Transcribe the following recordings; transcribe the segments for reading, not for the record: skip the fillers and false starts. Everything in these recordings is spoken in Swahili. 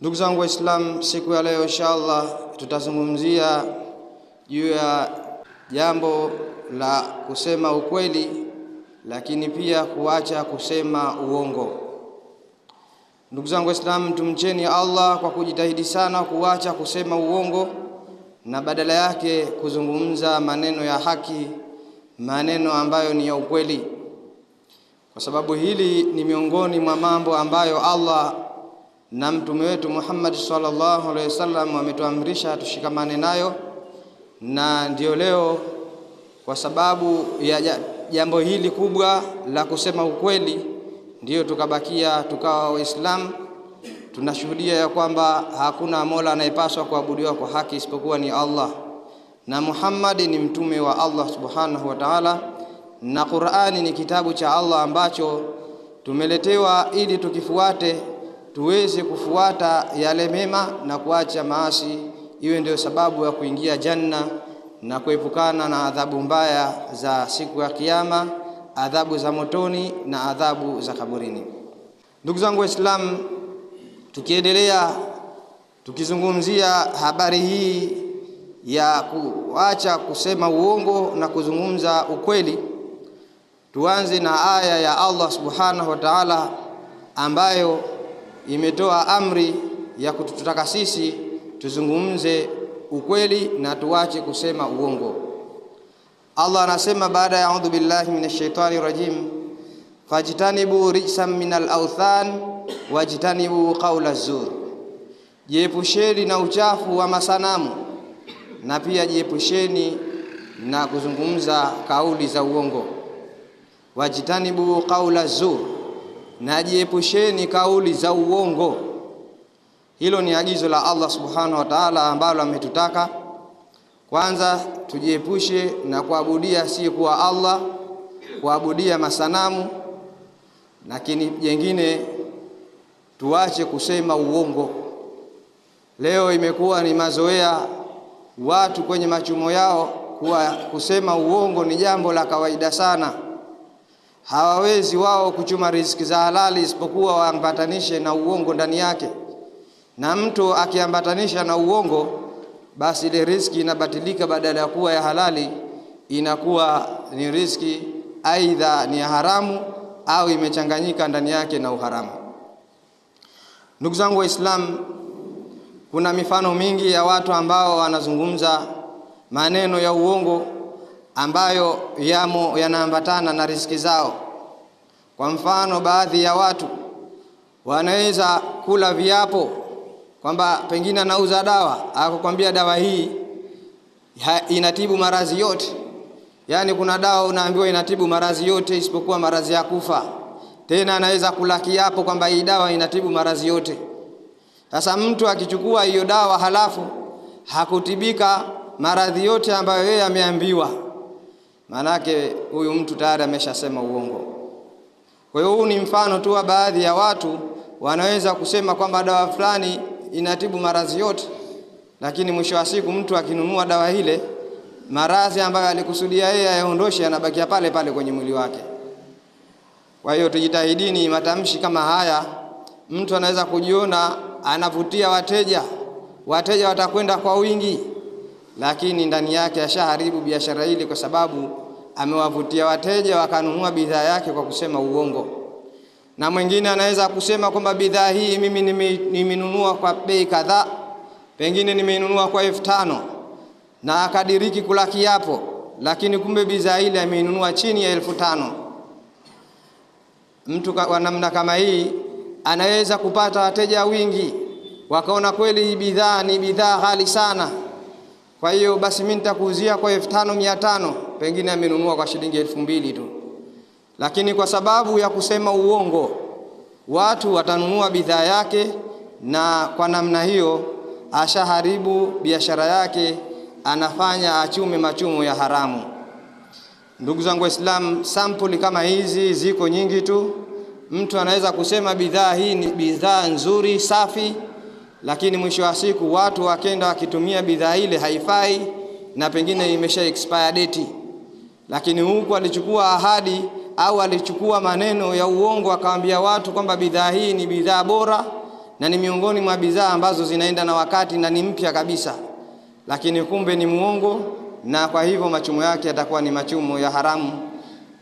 Ndugu zangu Waislamu, siku ya leo inshallah tutazungumzia juu ya jambo la kusema ukweli, lakini pia kuacha kusema uongo. Ndugu zangu Waislamu, tumcheni Allah kwa kujitahidi sana kuacha kusema uongo na badala yake kuzungumza maneno ya haki, maneno ambayo ni ya ukweli, kwa sababu hili ni miongoni mwa mambo ambayo Allah na mtume wetu Muhammad sallallahu alaihi wasallam ametuamrisha tushikamane nayo. Na ndio leo kwa sababu ya jambo hili kubwa la kusema ukweli ndio tukawa Waislamu tunashuhudia ya kwamba hakuna mola anayepaswa kuabudiwa kwa haki isipokuwa ni Allah, na Muhammad ni mtume wa Allah subhanahu wa ta'ala, na Qur'ani ni kitabu cha Allah ambacho tumeletewa ili tukifuate tuweze kufuata yale mema na kuacha maasi, iwe ndio sababu ya kuingia janna na kuepukana na adhabu mbaya za siku ya kiyama, adhabu za motoni na adhabu za kaburini. Ndugu zangu Waislamu, tukiendelea tukizungumzia habari hii ya kuacha kusema uongo na kuzungumza ukweli, tuanze na aya ya Allah subhanahu wa ta'ala ambayo imetoa amri ya kututaka sisi tuzungumze ukweli na tuache kusema uongo. Allah anasema baada ya a'udhu billahi minash shaitani rajim, fajtanibu rijsan minal awthan wajtanibu qawla zur, jiepusheni na uchafu wa masanamu na pia jiepusheni na kuzungumza kauli za uongo. Wajtanibu qawla zur, na jiepusheni kauli za uongo. Hilo ni agizo la Allah subhanahu wa ta'ala ambalo ametutaka kwanza tujiepushe na kuabudia si kuwa Allah, kuabudia masanamu, lakini jengine tuache kusema uongo. Leo imekuwa ni mazoea watu kwenye machumo yao kuwa kusema uongo ni jambo la kawaida sana. Hawawezi wao kuchuma riziki za halali isipokuwa waambatanishe na uongo ndani yake, na mtu akiambatanisha na uongo basi ile riziki inabatilika, badala ya kuwa ya halali inakuwa ni riziki aidha ni ya haramu au imechanganyika ndani yake na uharamu. Ndugu zangu Waislamu, kuna mifano mingi ya watu ambao wanazungumza maneno ya uongo ambayo yanaambatana na riziki zao. Kwa mfano, baadhi ya watu wanaweza kula viapo kwamba pengine anauza dawa, akakwambia dawa hii inatibu maradhi yote. Yani kuna dawa unaambiwa inatibu maradhi yote isipokuwa maradhi ya kufa. Tena anaweza kula kiapo kwamba hii dawa inatibu maradhi yote. Sasa mtu akichukua hiyo dawa halafu hakutibika maradhi yote ambayo yeye ameambiwa, manake huyu mtu tayari ameshasema uongo. Kwa hiyo huu ni mfano tu wa baadhi ya watu wanaweza kusema kwamba dawa fulani inatibu maradhi yote, lakini mwisho wa siku mtu akinunua dawa ile, maradhi ambayo alikusudia yeye ayaondoshe yanabakia pale pale kwenye mwili wake. Kwa hiyo tujitahidini matamshi kama haya. Mtu anaweza kujiona anavutia wateja watakwenda kwa wingi, lakini ndani yake ashaharibu biashara ile, kwa sababu amewavutia wateja wakanunua bidhaa yake kwa kusema uongo. Na mwingine anaweza kusema kwamba bidhaa hii mimi nimenunua kwa bei kadhaa, pengine nimeinunua kwa 5,000 na akadiriki kula kiapo, lakini kumbe bidhaa ile ameinunua chini ya 5,000. Mtu wa namna kama hii anaweza kupata wateja wingi, wakaona kweli hii bidhaa ni bidhaa ghali sana, kwa hiyo basi mimi nitakuuzia kwa 5,500, pengine amenunua kwa shilingi 2,000 tu. Lakini kwa sababu ya kusema uongo watu watanunua bidhaa yake, na kwa namna hiyo ashaharibu biashara yake, anafanya achume machumo ya haramu. Ndugu zangu Waislamu, sampuli kama hizi ziko nyingi tu. Mtu anaweza kusema bidhaa hii ni bidhaa nzuri safi, lakini mwisho wa siku watu wakenda wakitumia bidhaa ile haifai na pengine imesha expire date, lakini huku alichukua ahadi au alichukua maneno ya uongo akawaambia watu kwamba bidhaa hii ni bidhaa bora na ni miongoni mwa bidhaa ambazo zinaenda na wakati na ni mpya kabisa, lakini kumbe ni muongo, na kwa hivyo machumo yake yatakuwa ni machumo ya haramu.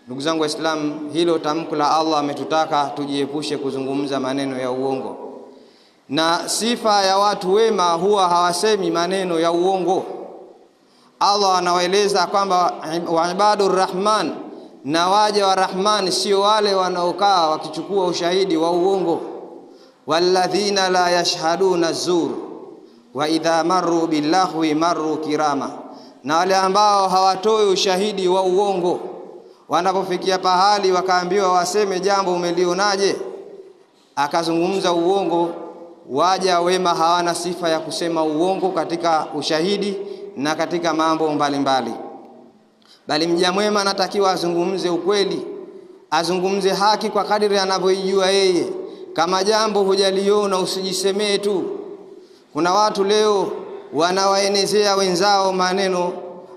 Ndugu zangu Waislamu, hilo tamko la Allah ametutaka tujiepushe kuzungumza maneno ya uongo. Na sifa ya watu wema huwa hawasemi maneno ya uongo. Allah anawaeleza kwamba wa ibadur rahman, na waja wa Rahman sio wale wanaokaa wakichukua ushahidi wa uongo. Walladhina la yashhaduna zur wa idha marru billahwi marru kirama, na wale ambao hawatoi ushahidi wa uongo, wanapofikia pahali wakaambiwa waseme jambo umelionaje, akazungumza uongo. Waja wema hawana sifa ya kusema uongo katika ushahidi na katika mambo mbalimbali, bali mja mwema anatakiwa azungumze ukweli, azungumze haki kwa kadiri anavyojua yeye. Kama jambo hujaliona usijisemee tu. Kuna watu leo wanawaenezea wenzao maneno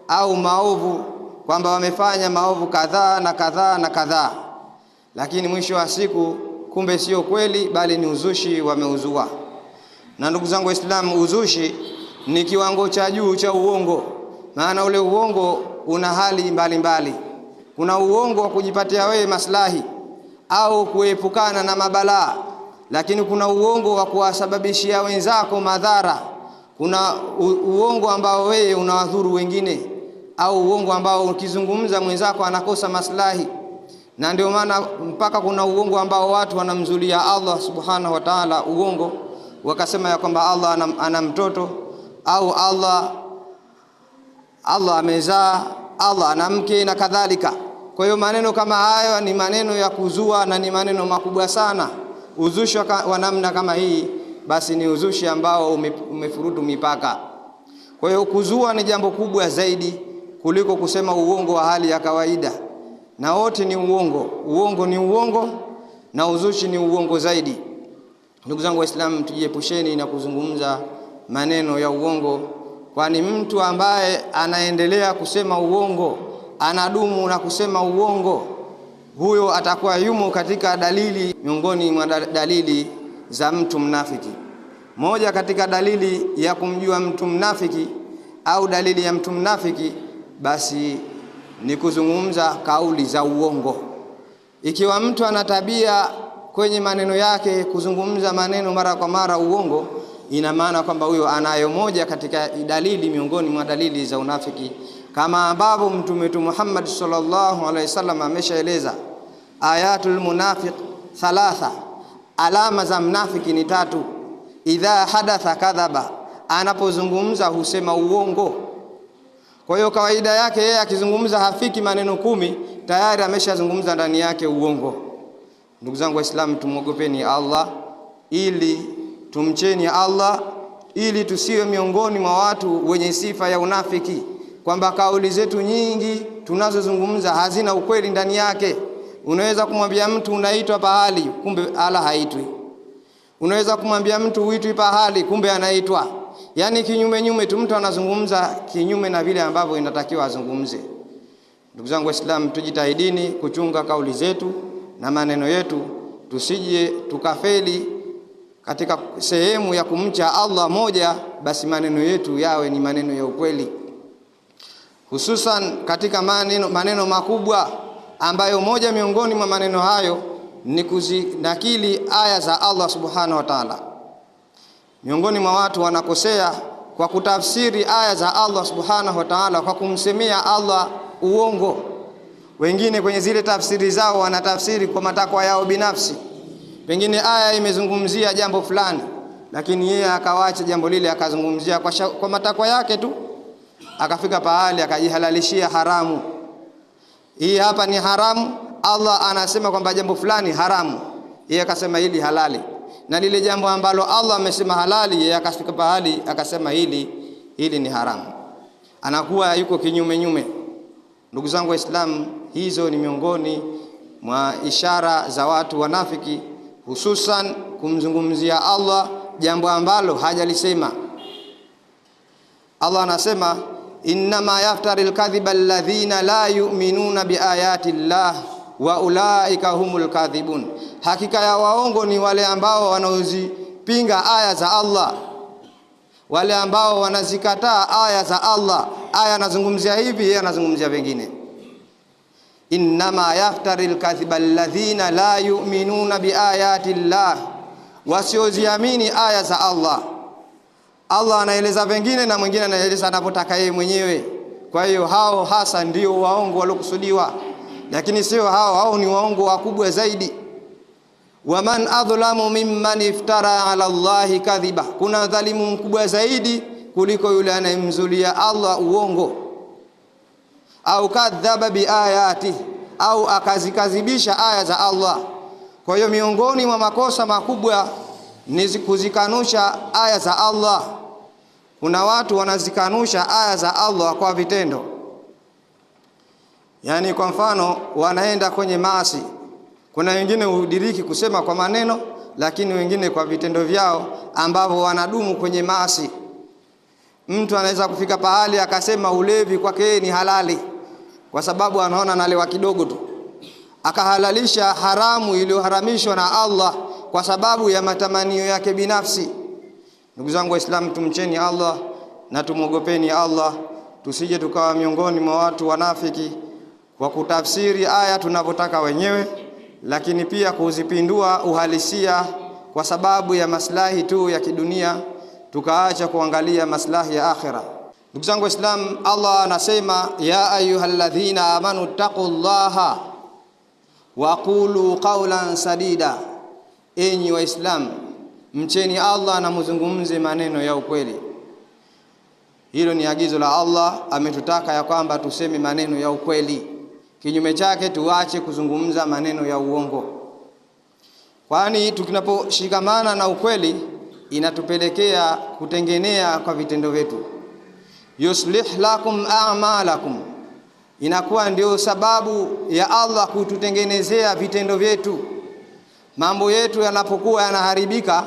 au maovu kwamba wamefanya maovu kadhaa na kadhaa na kadhaa, lakini mwisho wa siku kumbe sio kweli, bali ni uzushi wameuzua. Na ndugu zangu Waislamu, uzushi ni kiwango cha juu cha uongo. Maana ule uongo una hali mbalimbali. Kuna uongo wa kujipatia wewe maslahi au kuepukana na mabalaa, lakini kuna uongo wa kuwasababishia wenzako madhara. Kuna uongo ambao wewe unawadhuru wengine, au uongo ambao ukizungumza mwenzako anakosa maslahi. Na ndio maana mpaka kuna uongo ambao watu wanamzulia Allah subhanahu wa ta'ala uongo, wakasema ya kwamba Allah ana mtoto, au Allah amezaa, Allah ana mke na kadhalika. Kwa hiyo maneno kama hayo ni maneno ya kuzua na ni maneno makubwa sana. Uzushi wa namna kama hii basi ni uzushi ambao umefurutu mipaka. Kwa hiyo kuzua ni jambo kubwa zaidi kuliko kusema uongo wa hali ya kawaida. Na wote ni uongo. Uongo ni uongo na uzushi ni uongo zaidi. Ndugu zangu Waislamu, tujiepusheni na kuzungumza maneno ya uongo, kwani mtu ambaye anaendelea kusema uongo, anadumu na kusema uongo, huyo atakuwa yumo katika dalili miongoni mwa dalili za mtu mnafiki. Moja katika dalili ya kumjua mtu mnafiki au dalili ya mtu mnafiki basi ni kuzungumza kauli za uongo. Ikiwa mtu ana tabia kwenye maneno yake kuzungumza maneno mara kwa mara uongo, ina maana kwamba huyo anayo moja katika dalili miongoni mwa dalili za unafiki, kama ambavyo Mtume wetu Muhammad sallallahu alaihi wasallam ameshaeleza, ayatul munafiq thalatha, alama za mnafiki ni tatu. Idha hadatha kadhaba, anapozungumza husema uongo. Kwa hiyo kawaida yake yeye akizungumza hafiki maneno 10 tayari ameshazungumza ndani yake uongo. Ndugu zangu Waislamu, tumwogopeni Allah, ili tumcheni Allah, ili tusiwe miongoni mwa watu wenye sifa ya unafiki, kwamba kauli zetu nyingi tunazozungumza hazina ukweli ndani yake. Unaweza kumwambia mtu unaitwa pahali, kumbe ala haitwi. Unaweza kumwambia mtu uitwi pahali, kumbe anaitwa. Yani kinyume tu, mtu anazungumza kinyume na vile ambavyo inatakiwa azungumze. Ndugu zangu Waislamu, tujitahidini kuchunga kauli zetu na maneno yetu, tusije tukafeli katika sehemu ya kumcha Allah moja, basi maneno yetu yawe ni maneno ya ukweli, hususan katika maneno makubwa ambayo moja miongoni mwa maneno hayo ni kuzinakili aya za Allah subhanahu wa ta'ala. Miongoni mwa watu wanakosea kwa kutafsiri aya za Allah subhanahu wa ta'ala kwa kumsemea Allah uongo. Wengine kwenye zile tafsiri zao wanatafsiri kwa matakwa yao binafsi. Pengine aya imezungumzia jambo fulani, lakini yeye akawaacha jambo lile akazungumzia kwa matakwa yake tu, akafika pahali akajihalalishia haramu. Hii hapa ni haramu, Allah anasema kwamba jambo fulani haramu, yeye akasema hili halali. Na lile jambo ambalo Allah amesema halali, yeye akafika pahali akasema hili ni haramu. Anakuwa yuko kinyume. Ndugu zangu Waislamu, hizo ni miongoni mwa ishara za watu wanafiki, hususan kumzungumzia Allah jambo ambalo hajalisema. Allah anasema, innama yaftaril kadhiba alladhina la yu'minuna biayati llah wa ulaika humul kadhibun, hakika ya waongo ni wale ambao kupinga aya za Allah, wale ambao wanazikataa aya za Allah. Aya anazungumzia hivi, yeye anazungumzia vingine. Innama yaftari alkathiba alladhina la yu'minuna biayati llah, wasioziamini aya za Allah. Allah anaeleza vingine na mwingine anaeleza anapotaka yeye mwenyewe. Kwa hiyo hao hasa ndio waongo waliokusudiwa, lakini sio hao ni waongo wakubwa zaidi. Waman adhlamu mimman iftara ala Allahi kadhiba, kuna dhalimu mkubwa zaidi kuliko yule anayemzulia Allah uongo. Au kadhaba biayati, au akazikadhibisha aya za Allah. Kwa hiyo miongoni mwa makosa makubwa ni kuzikanusha aya za Allah. Kuna watu wanazikanusha aya za Allah kwa vitendo. Yani kwa mfano wanaenda kwenye maasi. Kuna wengine hudiriki kusema kwa maneno, lakini wengine kwa vitendo vyao ambavyo wanadumu kwenye maasi. Mtu anaweza kufika pahali akasema ulevi kwake ni halali kwa sababu anaona analewa kidogo tu, akahalalisha haramu iliyoharamishwa na Allah kwa sababu ya matamanio yake binafsi. Ndugu zangu Waislamu, tumcheni Allah na tumwogopeni Allah, tusije tukawa miongoni mwa watu wanafiki kwa kutafsiri aya tunavyotaka wenyewe, lakini pia kuzipindua uhalisia kwa sababu ya maslahi tu ya kidunia, tukaacha kuangalia maslahi ya akhira. Ndugu zangu Waislamu, Allah anasema ya ayyuhalladhina amanu taqullaha wa qulu qawlan sadida, enyi Waislamu mcheni Allah na mzungumze maneno ya ukweli. Hilo ni agizo la Allah, ametutaka ya kwamba tuseme maneno ya ukweli. Kinyume chake tuache kuzungumza maneno ya uongo. Kwani tunaposhikamana na ukweli inatupelekea kutengenea kwa vitendo vyetu. Yuslih lakum a'malakum, inakuwa ndio sababu ya Allah kututengenezea vitendo vyetu. Mambo yetu yanapokuwa yanaharibika,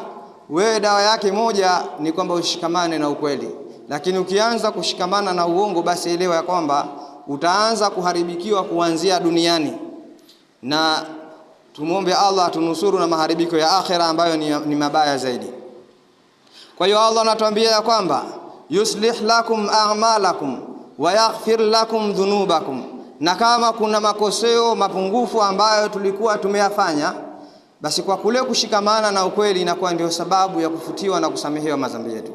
wewe dawa yake moja ni kwamba ushikamane na ukweli. Lakini ukianza kushikamana na uongo, basi elewa ya kwamba utaanza kuharibikiwa kuanzia duniani. Na tumuombe Allah tunusuru na maharibiko ya akhira ambayo ni mabaya zaidi. Kwa hiyo Allah anatuambia ya kwamba yuslih lakum a'malakum wa yaghfir lakum dhunubakum, na kama kuna makoseo mapungufu ambayo tulikuwa tumeyafanya, basi kwa kule kushikamana na ukweli inakuwa ndio sababu ya kufutiwa na kusamehewa madhambi yetu.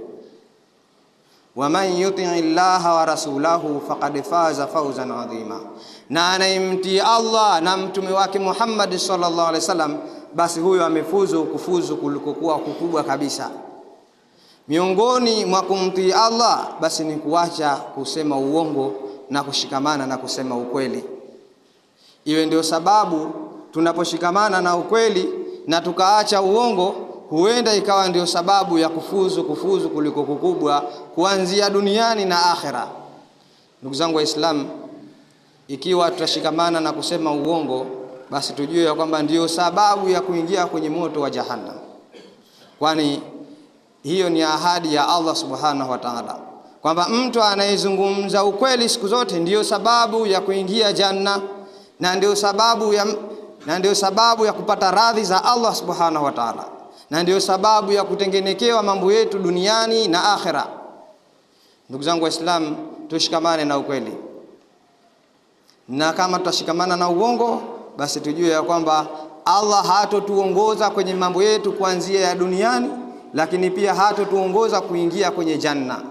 Waman yuti'i Allaha wa rasulahu faqad faza fawzan adhima, na anayemtii Allah na mtume wake Muhammad sallallahu alaihi wasallam, basi huyo amefuzu kufuzu kulikokuwa kukubwa kabisa. Miongoni mwa kumtii Allah basi ni kuacha kusema uongo na kushikamana na kusema ukweli. Iwe ndio sababu tunaposhikamana na ukweli na tukaacha uongo, huenda ikawa ndio sababu ya kufuzu kuliko kukubwa kuanzia duniani na akhera. Ndugu zangu Waislamu, ikiwa tutashikamana na kusema uongo, basi tujue ya kwamba ndio sababu ya kuingia kwenye moto wa jahannam. Kwani hiyo ni ahadi ya Allah subhanahu wa ta'ala, kwamba mtu anayezungumza ukweli siku zote ndio sababu ya kuingia janna, na ndio sababu ya kupata radhi za Allah subhanahu wa ta'ala, na ndio sababu ya kutengenekewa mambo yetu duniani na akhera. Ndugu zangu Waislamu, tushikamane na ukweli, na kama tutashikamana na uongo, basi tujue ya kwamba Allah hatotuongoza kwenye mambo yetu kuanzia ya duniani, lakini pia hatotuongoza kuingia kwenye janna.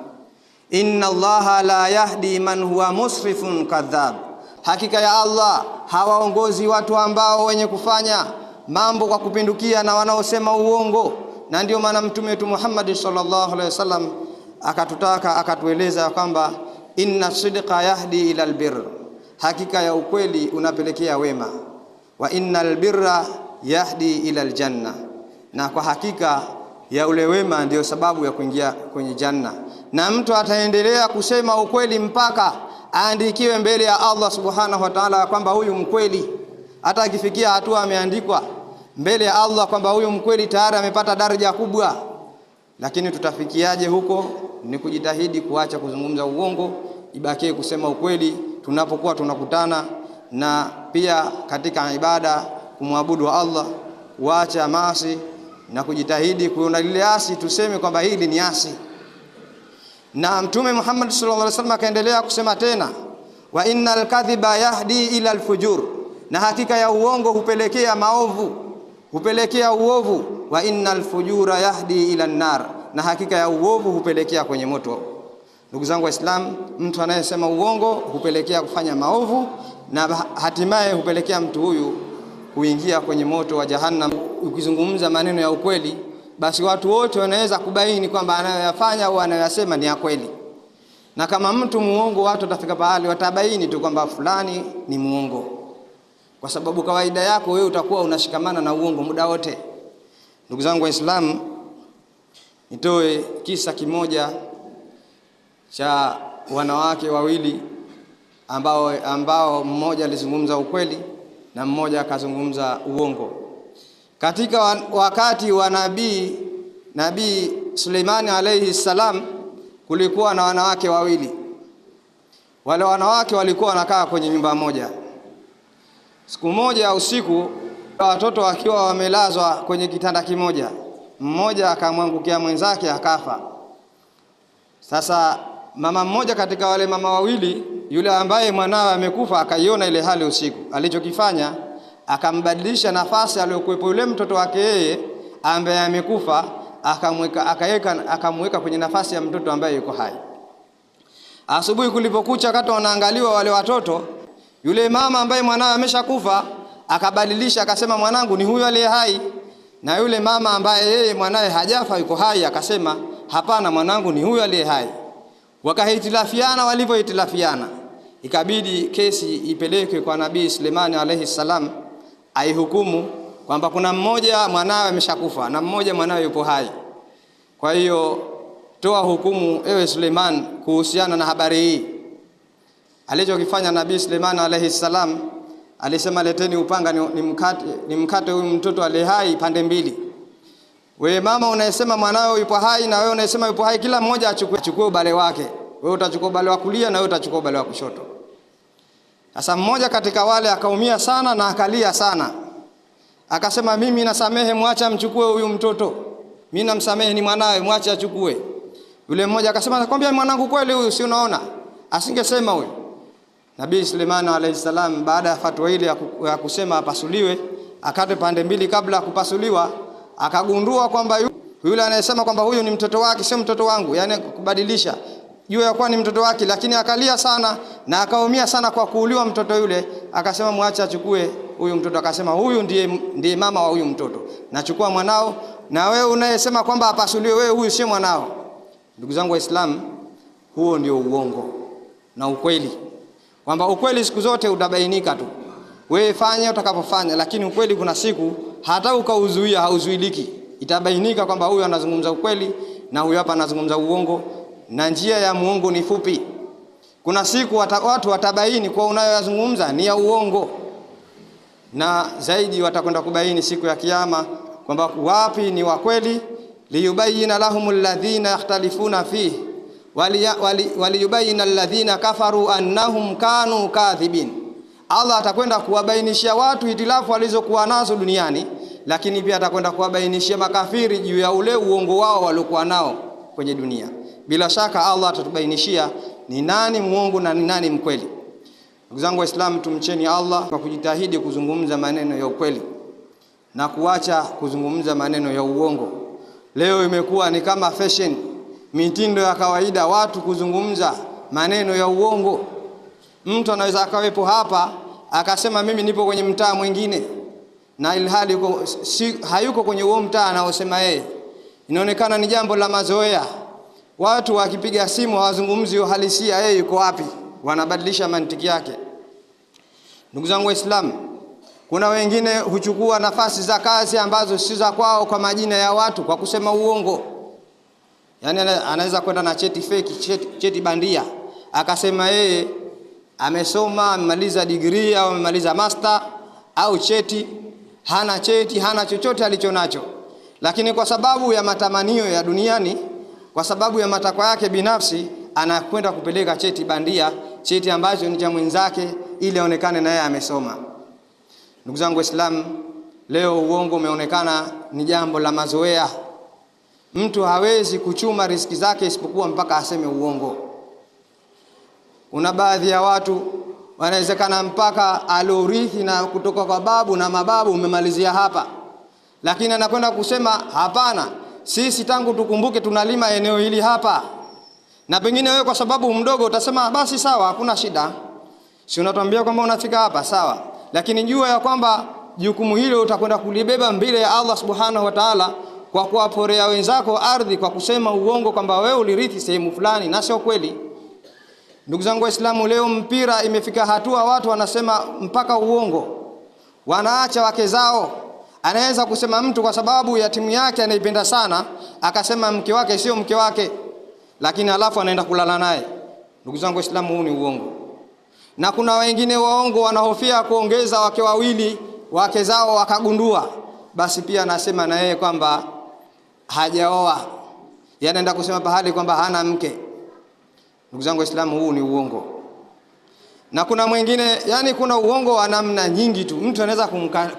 Inna Allaha la yahdi man huwa musrifun kadhab, hakika ya Allah hawaongozi watu ambao wenye kufanya mambo kwa kupindukia na wanaosema uongo. Na ndio maana mtume wetu Muhammad sallallahu alaihi wasallam akatueleza kwamba inna sidqa yahdi ila albirr, hakika ya ukweli unapelekea wema, wa innal birra yahdi ila aljanna, na kwa hakika ya ule wema ndio sababu ya kuingia kwenye janna. Na mtu ataendelea kusema ukweli mpaka aandikiwe mbele ya Allah subhanahu wa ta'ala kwamba huyu mkweli. Hata akifikia hatua ameandikwa mbele ya Allah kwamba huyu mkweli, tayari amepata daraja kubwa. Lakini tutafikiaje huko? Ni kujitahidi kuacha kuzungumza uongo, ibakie kusema ukweli tunapokuwa tunakutana, na pia katika ibada kumwabudu Allah, kuacha maasi na kujitahidi kuona lile asi tuseme kwamba hili ni asi. Na Mtume Muhammad sallallahu alaihi wasallam akaendelea kusema tena, wa innal kadhiba yahdi ila alfujur, na hakika ya uongo hupelekea maovu, hupelekea uovu. Wa innal fujura yahdi ila an-nar, na hakika ya uovu hupelekea kwenye moto. Ndugu zangu Waislamu, mtu anayesema uongo hupelekea kufanya maovu na hatimaye hupelekea mtu huyu kuingia kwenye moto wa Jahannam. Ukizungumza maneno ya ukweli, basi watu wote wanaweza kubaini kwamba anayoyafanya au anayoyasema ni ya kweli. Na kama mtu muongo, watu watafika pahali watabaini tu kwamba fulani ni muongo, kwa sababu kawaida yako wewe utakuwa unashikamana na uongo muda wote. Ndugu zangu Waislamu, nitoe kisa kimoja cha wanawake wawili ambao mmoja alizungumza ukweli na mmoja akazungumza uongo. Katika wakati wa Nabii Suleimani alayhi salam, kulikuwa na wanawake wawili. Wale wanawake walikuwa wanakaa kwenye nyumba moja. Siku moja usiku, watoto wakiwa wamelazwa kwenye kitanda kimoja, mmoja akamwangukia mwenzake akafa. Sasa mama mmoja katika wale mama wawili, yule ambaye mwanawe amekufa, akaiona ile hali usiku. Alichokifanya, akambadilisha nafasi aliyokuwepo yule mtoto wake yeye ambaye amekufa, akamweka kwenye nafasi ya mtoto ambaye yuko hai. Asubuhi kulipokucha, wakati wanaangaliwa wale watoto, yule mama ambaye mwanawe ameshakufa akabadilisha, akasema mwanangu ni huyu aliye hai. Na yule mama ambaye yeye mwanawe hajafa yuko hai akasema hapana, mwanangu ni huyu aliye hai. Wakahitilafiana. Walipohitilafiana, ikabidi kesi ipelekwe kwa Nabii Suleimani alayhi salam aihukumu kwamba kuna mmoja mwanawe ameshakufa na mmoja mwanawe yupo hai. Kwa hiyo toa hukumu ewe Suleiman kuhusiana na habari hii. Alichokifanya Nabii Suleimani alayhi salam, alisema leteni upanga nimkate huyu mtoto aliye hai pande mbili. Wewe mama unayesema mwanawe yupo hai na wewe unayesema yupo hai, kila mmoja achukue ubale wake. Wewe utachukua ubale wa kulia na wewe utachukua ubale wa kushoto. Sasa mmoja katika wale akaumia sana na akalia sana. Akasema mimi nasamehe, mwacha mchukue huyu mtoto. Mimi namsamehe, ni mwanawe, mwacha achukue. Yule mmoja akasema nakwambia mwanangu kweli huyu, si unaona? Asingesema huyu. Nabii Suleimani alayhi salam baada ya fatwa ile ya kusema apasuliwe, akate pande mbili kabla kupasuliwa, akagundua kwamba yule anayesema kwamba huyu ni mtoto wake sio mtoto wangu, yani kubadilisha juu ya kuwa ni mtoto wake, lakini akalia sana na akaumia sana kwa kuuliwa mtoto yule. Akasema mwacha achukue huyu mtoto. Akasema huyu ndiye mama wa huyu mtoto, nachukua mwanao, na wewe unayesema kwamba apasuliwe, wewe huyu sio mwanao. Ndugu zangu Waislamu, huo ndio uongo na ukweli, kwamba ukweli siku zote utabainika tu. Wewe fanya utakapofanya, lakini ukweli kuna siku hata ukauzuia hauzuiliki. Itabainika kwamba huyu anazungumza ukweli na huyu hapa anazungumza uongo, na njia ya muongo ni fupi. Kuna siku watu watabaini kwa unayoyazungumza ni ya uongo, na zaidi watakwenda kubaini siku ya kiyama kwamba wapi ni wa kweli. Liyubayina lahumul ladhina yakhtalifuna fihi waliyubayina alladhina kafaru annahum kanu kadhibin. Allah atakwenda kuwabainishia watu hitilafu walizokuwa nazo duniani, lakini pia atakwenda kuwabainishia makafiri juu ya ule uongo wao waliokuwa nao kwenye dunia. Bila shaka Allah atatubainishia ni nani muongo na ni nani mkweli. Ndugu zangu Waislamu, tumcheni Allah kwa kujitahidi kuzungumza maneno ya ukweli na kuacha kuzungumza maneno ya uongo. Leo imekuwa ni kama fashion, mitindo ya kawaida watu kuzungumza maneno ya uongo. Mtu anaweza akawepo hapa akasema mimi nipo kwenye mtaa mwingine, na ilhali hayuko kwenye huo mtaa anaosema yeye. Inaonekana ni jambo la mazoea. Watu wakipiga simu hawazungumzi uhalisia yeye yuko wapi, wanabadilisha mantiki yake. Ndugu zangu Waislamu, kuna wengine huchukua nafasi za kazi ambazo si za kwao kwa majina ya watu kwa kusema uongo. Yani anaweza kwenda na cheti fake, cheti bandia, akasema yeye amesoma, amemaliza degree au amemaliza master au cheti. Hana chochote alichonacho, lakini kwa sababu ya matamanio ya duniani, kwa sababu ya matakwa yake binafsi, anakwenda kupeleka cheti bandia, cheti ambacho ni cha mwenzake ili aonekane naye amesoma. Ndugu zangu Waislamu, Leo uongo umeonekana ni jambo la mazoea. Mtu hawezi kuchuma riziki zake isipokuwa mpaka aseme uongo. Kuna baadhi ya watu wanawezekana mpaka alorithi na kutoka kwa babu na mababu umemalizia hapa, lakini anakwenda kusema hapana, sisi tangu tukumbuke tunalima eneo hili hapa. Na pengine wewe kwa sababu mdogo utasema basi sawa, hakuna shida, si unatuambia kwamba unafika hapa sawa, lakini jua ya kwamba jukumu hilo utakwenda kulibeba mbele ya Allah subhanahu wa ta'ala kwa kuwaporea wenzako ardhi kwa kusema uongo kwamba wewe ulirithi sehemu fulani na sio kweli. Ndugu zangu Waislamu, leo mpira imefika hatua watu wanasema mpaka uongo, wanaacha wake zao. Anaweza kusema mtu kwa sababu ya timu yake anaipenda sana akasema mke wake sio mke wake, lakini alafu anaenda kulala naye. Ndugu zangu Waislamu, huu ni uongo. Na kuna wengine waongo wanahofia kuongeza wake wawili wake zao wakagundua, basi pia anasema na yeye kwamba hajaoa, yanaenda kusema pahali kwamba hana mke. Ndugu zangu Waislamu, huu ni uongo. Na kuna mwingine, yani kuna uongo wa namna nyingi tu. Mtu anaweza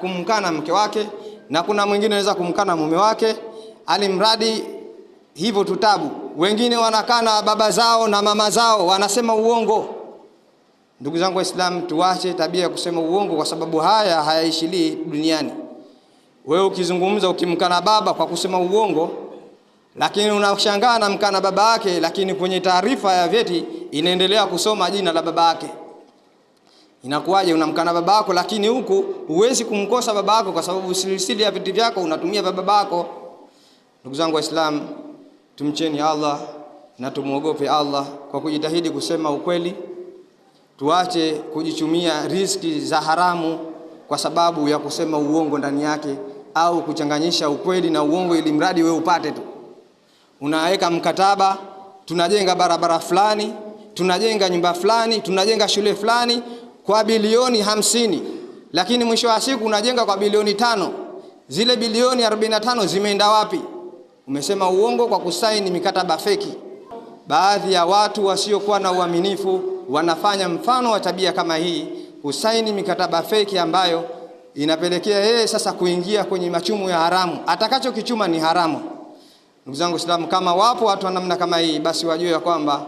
kumkana mke wake, na kuna mwingine anaweza kumkana mume wake, alimradi hivyo tutabu. Wengine wanakana baba zao na mama zao, wanasema uongo. Ndugu zangu Waislamu, tuache tabia ya kusema uongo, kwa sababu haya hayaishilii duniani. Wewe ukizungumza ukimkana baba kwa kusema uongo, lakini unashangaa na mkana baba yake, lakini kwenye taarifa ya vyeti inaendelea kusoma jina la baba yake. Inakuwaje unamkana baba yako lakini huku huwezi kumkosa baba yako kwa sababu silsili ya vyeti vyako unatumia baba yako? Ndugu zangu Waislamu, tumcheni Allah na tumuogope Allah kwa kujitahidi kusema ukweli. Tuache kujichumia riziki za haramu kwa sababu ya kusema uongo ndani yake, au kuchanganyisha ukweli na uongo ili mradi wewe upate tu. Unaweka mkataba, tunajenga barabara fulani, tunajenga nyumba fulani, tunajenga shule fulani kwa bilioni 50, lakini mwisho wa siku unajenga kwa bilioni 5. Zile bilioni 45 zimeenda wapi? Umesema uongo kwa kusaini mikataba feki. Baadhi ya watu wasiokuwa na uaminifu wanafanya mfano wa tabia kama hii, kusaini mikataba feki ambayo inapelekea yeye sasa kuingia kwenye machumu ya haramu. Atakacho kichuma ni haramu. Ndugu zangu Waislamu, kama wapo watu wa namna kama hii, basi wajue ya kwamba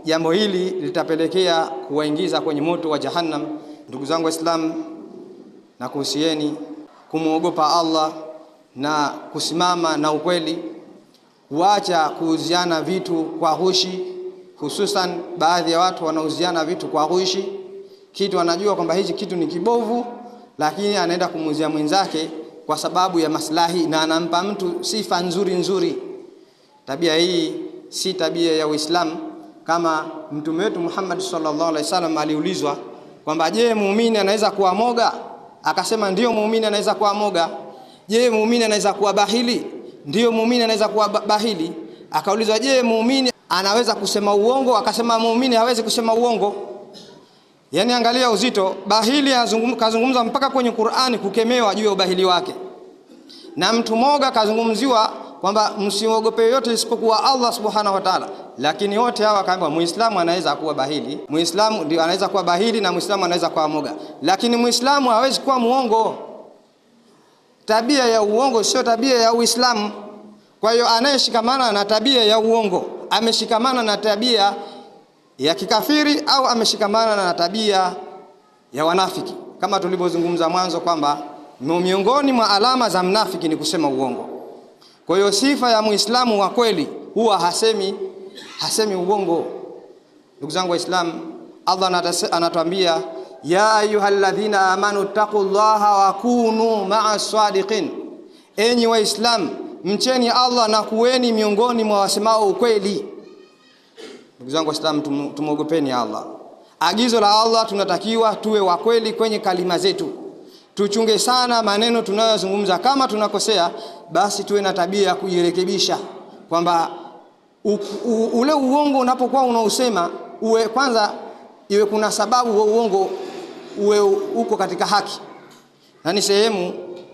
jambo hili litapelekea kuwaingiza kwenye moto wa Jahannam. Ndugu zangu Waislamu, na kuhusieni kumuogopa Allah na kusimama na ukweli, kuacha kuuziana vitu kwa ghushi. Hususan baadhi ya watu wanauziana vitu kwa ghushi, kitu anajua kwamba hichi kitu ni kibovu, lakini anaenda kumuuzia mwenzake kwa sababu ya maslahi na anampa mtu sifa nzuri. Tabia hii si tabia ya Uislamu. Kama Mtume wetu Muhammad sallallahu alaihi wasallam aliulizwa kwamba je, muumini anaweza kuwa moga? Akasema ndio, muumini anaweza kuwa moga. Je, muumini anaweza kuwa bahili? Ndio, muumini anaweza kuwa bahili. Akaulizwa je, muumini anaweza kusema uongo? Akasema muumini hawezi kusema uongo. Yani angalia uzito, bahili kazungumza mpaka kwenye Qur'ani kukemewa juu ya ubahili wake. Na mtu moga kazungumziwa kwamba msiogope yote isipokuwa Allah subhanahu wa ta'ala. Lakini wote hawa kaambiwa Muislamu anaweza kuwa bahili, Muislamu ndio anaweza kuwa bahili na Muislamu anaweza kuwa moga. Lakini Muislamu hawezi kuwa muongo. Tabia ya uongo sio tabia ya Uislamu. Kwa hiyo anayeshikamana na tabia ya uongo ameshikamana na tabia ya kikafiri au ameshikamana na tabia ya wanafiki. Kama tulivyozungumza mwanzo kwamba miongoni mwa alama za mnafiki ni kusema uongo. Kwa hiyo sifa ya Muislamu wa kweli huwa hasemi uongo. Ndugu zangu Waislamu, Allah anatuambia ya ayyuhalladhina amanu taqullaha wa kunu ma'as sadiqin. Enyi Waislamu, mcheni Allah na kuweni miongoni mwa wasemao ukweli. Ndugu zangu Waislamu, tumuogopeni Allah. Agizo la Allah, tunatakiwa tuwe wa kweli kwenye kalima zetu. Tuchunge sana maneno tunayozungumza. Kama tunakosea, basi tuwe na tabia ya kujirekebisha, kwamba ule uongo unapokuwa unausema uwe kwanza iwe kuna sababu wa uongo uwe uko katika haki. Na ni sehemu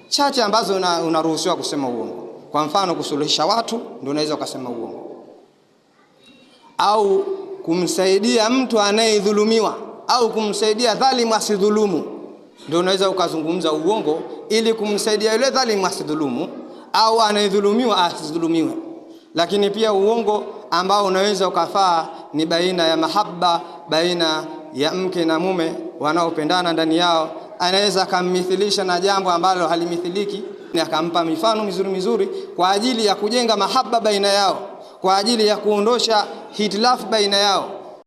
chache ambazo unaruhusiwa kusema uongo. Kwa mfano kusuluhisha watu ndio unaweza ukasema uongo, au kumsaidia mtu anayedhulumiwa, au kumsaidia dhalimu asidhulumu, ndio unaweza ukazungumza uongo ili kumsaidia yule dhalimu asidhulumu, au anayedhulumiwa asidhulumiwe. Lakini pia uongo ambao unaweza ukafaa ni baina ya mahaba, baina ya mke na mume wanaopendana ndani yao. Anaweza akammithilisha na jambo ambalo halimithiliki, na akampa mifano mizuri kwa ajili ya kujenga mahaba baina yao, kwa ajili ya kuondosha hitilafu baina yao.